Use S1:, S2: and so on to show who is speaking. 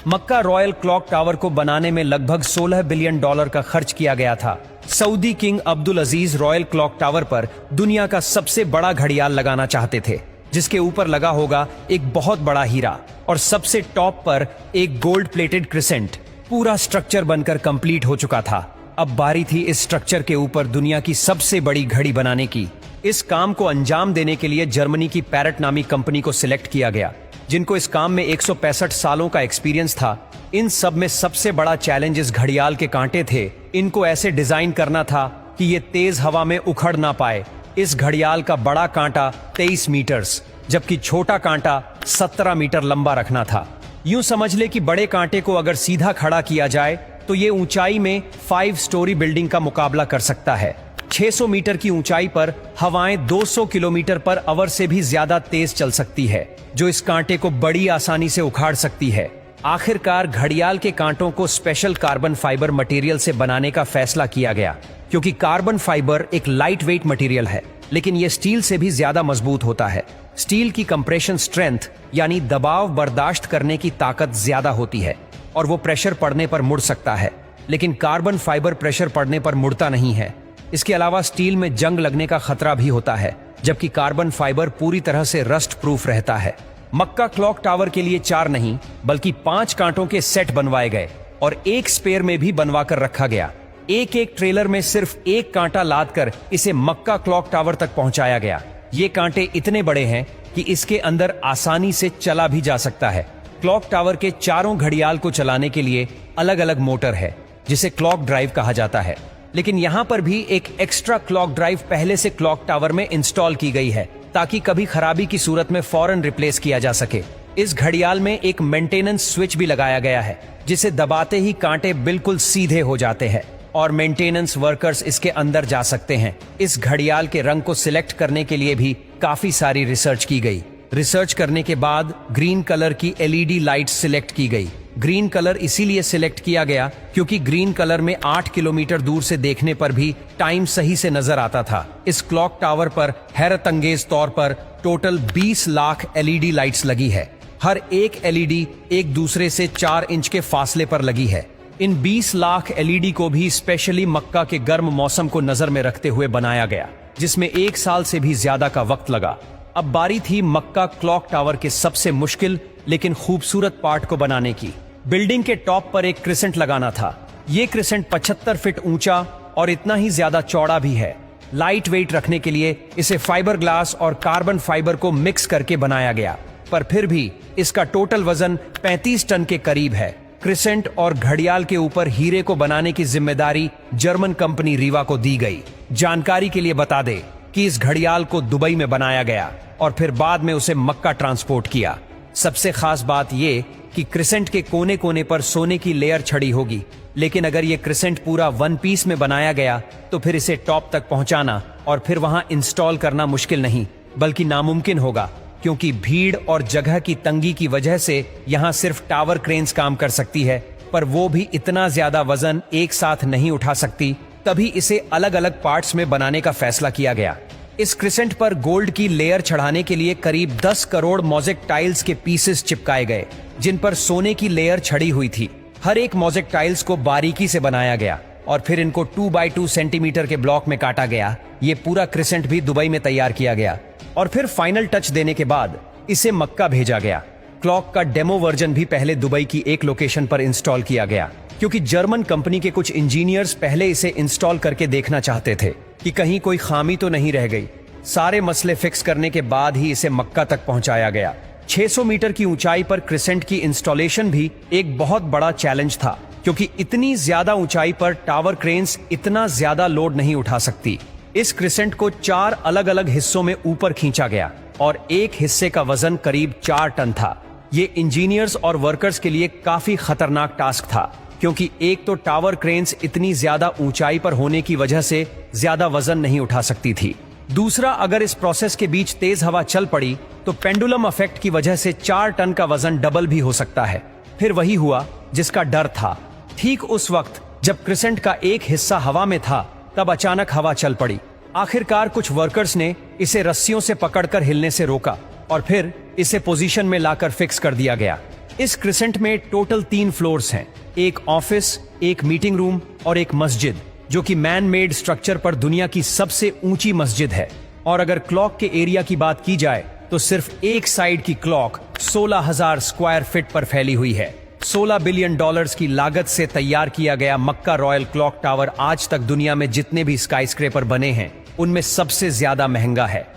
S1: मक्का royal clock tower को बनाने में लगभग $16 बिलियन का खर्च किया गया था। सऊदी किंग अब्दुल अजीज रॉयल क्लॉक टावर पर दुनिया का सबसे बड़ा घड़ियाल लगाना चाहते थे, जिसके ऊपर लगा होगा एक बहुत बड़ा हीरा और सबसे टॉप पर एक गोल्ड प्लेटेड क्रिसेंट। पूरा स्ट्रक्चर बनकर कंप्लीट हो चुका था। अब बारी थी इस स्ट्रक्चर के ऊपर दुनिया की सबसे बड़ी घड़ी बनाने की। इस काम को अंजाम देने के लिए जर्मनी की पैरेट नामी कंपनी को सिलेक्ट किया गया, जिनको इस काम में 165 सालों का एक्सपीरियंस था। इन सब में सबसे बड़ा चैलेंज इस घड़ियाल के कांटे थे। इनको ऐसे डिजाइन करना था कि ये तेज हवा में उखड़ ना पाए। इस घड़ियाल का बड़ा कांटा 23 मीटर्स, जबकि छोटा कांटा 17 मीटर लंबा रखना था। यूं समझ ले कि बड़े कांटे को अगर सीधा खड़ा किया जाए तो ये ऊंचाई में 5 स्टोरी बिल्डिंग का मुकाबला कर सकता है। 600 मीटर की ऊंचाई पर हवाएं 200 किलोमीटर पर आवर से भी ज्यादा तेज चल सकती है, जो इस कांटे को बड़ी आसानी से उखाड़ सकती है। आखिरकार घड़ियाल के कांटों को स्पेशल कार्बन फाइबर मटेरियल से बनाने का फैसला किया गया, क्योंकि कार्बन फाइबर एक लाइट वेट मटेरियल है, लेकिन यह स्टील से भी ज्यादा मजबूत होता है। स्टील की कंप्रेशन स्ट्रेंथ यानी दबाव बर्दाश्त करने की ताकत ज्यादा होती है और वो प्रेशर पड़ने पर मुड़ सकता है, लेकिन कार्बन फाइबर प्रेशर पड़ने पर मुड़ता नहीं है। इसके अलावा स्टील में जंग लगने का खतरा भी होता है, जबकि कार्बन फाइबर पूरी तरह से रस्ट प्रूफ रहता है। मक्का क्लॉक टावर के लिए 4 नहीं बल्कि 5 कांटों के सेट बनवाए गए और एक स्पेयर में भी बनवा कर रखा गया। एक एक ट्रेलर में सिर्फ एक कांटा लाद कर इसे मक्का क्लॉक टावर तक पहुंचाया गया। ये कांटे इतने बड़े हैं कि इसके अंदर आसानी से चला भी जा सकता है। क्लॉक टावर के चारों घड़ियाल को चलाने के लिए अलग अलग मोटर है, जिसे क्लॉक ड्राइव कहा जाता है, लेकिन यहाँ पर भी एक एक्स्ट्रा क्लॉक ड्राइव पहले से क्लॉक टावर में इंस्टॉल की गई है, ताकि कभी खराबी की सूरत में फौरन रिप्लेस किया जा सके। इस घड़ियाल में एक मेंटेनेंस स्विच भी लगाया गया है, जिसे दबाते ही कांटे बिल्कुल सीधे हो जाते हैं और मेंटेनेंस वर्कर्स इसके अंदर जा सकते हैं। इस घड़ियाल के रंग को सिलेक्ट करने के लिए भी काफी सारी रिसर्च की गई। रिसर्च करने के बाद ग्रीन कलर की LED लाइट सिलेक्ट की गई। ग्रीन कलर इसीलिए सिलेक्ट किया गया क्योंकि ग्रीन कलर में 8 किलोमीटर दूर से देखने पर भी टाइम सही से नजर आता था। इस क्लॉक टावर पर हैरतअंगेज तौर पर टोटल 20 लाख LED लाइट्स लगी है। हर एक LED एक दूसरे से 4 इंच के फासले पर लगी है। इन 20 लाख LED को भी स्पेशली मक्का के गर्म मौसम को नजर में रखते हुए बनाया गया, जिसमें 1 साल से भी ज्यादा का वक्त लगा। अब बारी थी मक्का क्लॉक टावर के सबसे मुश्किल लेकिन खूबसूरत पार्ट को बनाने की। बिल्डिंग के टॉप पर एक क्रिसेंट लगाना था। ये क्रिसेंट 75 फीट ऊंचा और इतना ही ज्यादा चौड़ा भी है। लाइट वेट रखने के लिए इसे फाइबर ग्लास और कार्बन फाइबर को मिक्स करके बनाया गया, पर फिर भी इसका टोटल वजन 35 टन के करीब है। क्रिसेंट और घड़ियाल के ऊपर हीरे को बनाने की जिम्मेदारी जर्मन कंपनी रीवा को दी गई। जानकारी के लिए बता दे कि इस घड़ियाल को दुबई में बनाया गया और फिर बाद में उसे मक्का ट्रांसपोर्ट किया। सबसे खास बात यह कि क्रिसेंट के कोने कोने पर सोने की लेयर छड़ी होगी, लेकिन अगर ये क्रिसेंट पूरा 1 पीस में बनाया गया तो फिर इसे टॉप तक पहुंचाना और फिर वहां इंस्टॉल करना मुश्किल नहीं बल्कि नामुमकिन होगा, क्योंकि भीड़ और जगह की तंगी की वजह से यहां सिर्फ टावर क्रेन्स काम कर सकती है, पर वो भी इतना ज्यादा वजन एक साथ नहीं उठा सकती। तभी इसे अलग अलग पार्ट्स में बनाने का फैसला किया गया। इस क्रिसेंट पर गोल्ड की लेयर चढ़ाने के लिए करीब 10 करोड़ मोज़ेक टाइल्स के पीसेस चिपकाए गए, जिन पर सोने की लेयर छड़ी हुई थी। हर एक मोज़ेक टाइल्स को बारीकी से बनाया गया और फिर इनको 2 बाई 2 सेंटीमीटर के ब्लॉक में काटा गया। ये पूरा क्रिसेंट भी दुबई में तैयार किया गया और फिर फाइनल टच देने के बाद इसे मक्का भेजा गया। क्लॉक का डेमो वर्जन भी पहले दुबई की एक लोकेशन पर इंस्टॉल किया गया, क्योंकि जर्मन कंपनी के कुछ इंजीनियर्स पहले इसे इंस्टॉल करके देखना चाहते थे कि कहीं कोई खामी तो नहीं रह गई। सारे मसले फिक्स करने के बाद ही इसे मक्का तक पहुंचाया गया। 600 मीटर की ऊंचाई पर क्रिसेंट की इंस्टॉलेशन भी एक बहुत बड़ा चैलेंज था, क्योंकि इतनी ज्यादा ऊंचाई पर टावर क्रेन्स इतना ज्यादा लोड नहीं उठा सकती। इस क्रिसेंट को 4 अलग अलग हिस्सों में ऊपर खींचा गया और एक हिस्से का वजन करीब 4 टन था। ये इंजीनियर्स और वर्कर्स के लिए काफी खतरनाक टास्क था, क्योंकि एक तो टावर क्रेन्स इतनी ज्यादा ऊंचाई पर होने की वजह से ज्यादा वजन नहीं उठा सकती थी। दूसरा, अगर इस प्रोसेस के बीच तेज हवा चल पड़ी तो पेंडुलम इफेक्ट की वजह से 4 टन का वजन डबल भी हो सकता है। फिर वही हुआ जिसका डर था। ठीक उस वक्त जब क्रिसेंट का एक हिस्सा हवा में था, तब अचानक हवा चल पड़ी। आखिरकार कुछ वर्कर्स ने इसे रस्सियों से पकड़कर हिलने से रोका और फिर इसे पोजीशन में लाकर फिक्स कर दिया गया। इस क्रिसेंट में टोटल 3 फ्लोर्स हैं, एक ऑफिस, एक मीटिंग रूम और एक मस्जिद, जो कि मैन मेड स्ट्रक्चर पर दुनिया की सबसे ऊंची मस्जिद है। और अगर क्लॉक के एरिया की बात की जाए तो सिर्फ एक साइड की क्लॉक 16,000 स्क्वायर फीट पर फैली हुई है। $16 बिलियन की लागत से तैयार किया गया मक्का रॉयल क्लॉक टावर आज तक दुनिया में जितने भी स्काईस्क्रेपर बने हैं उनमें सबसे ज्यादा महंगा है।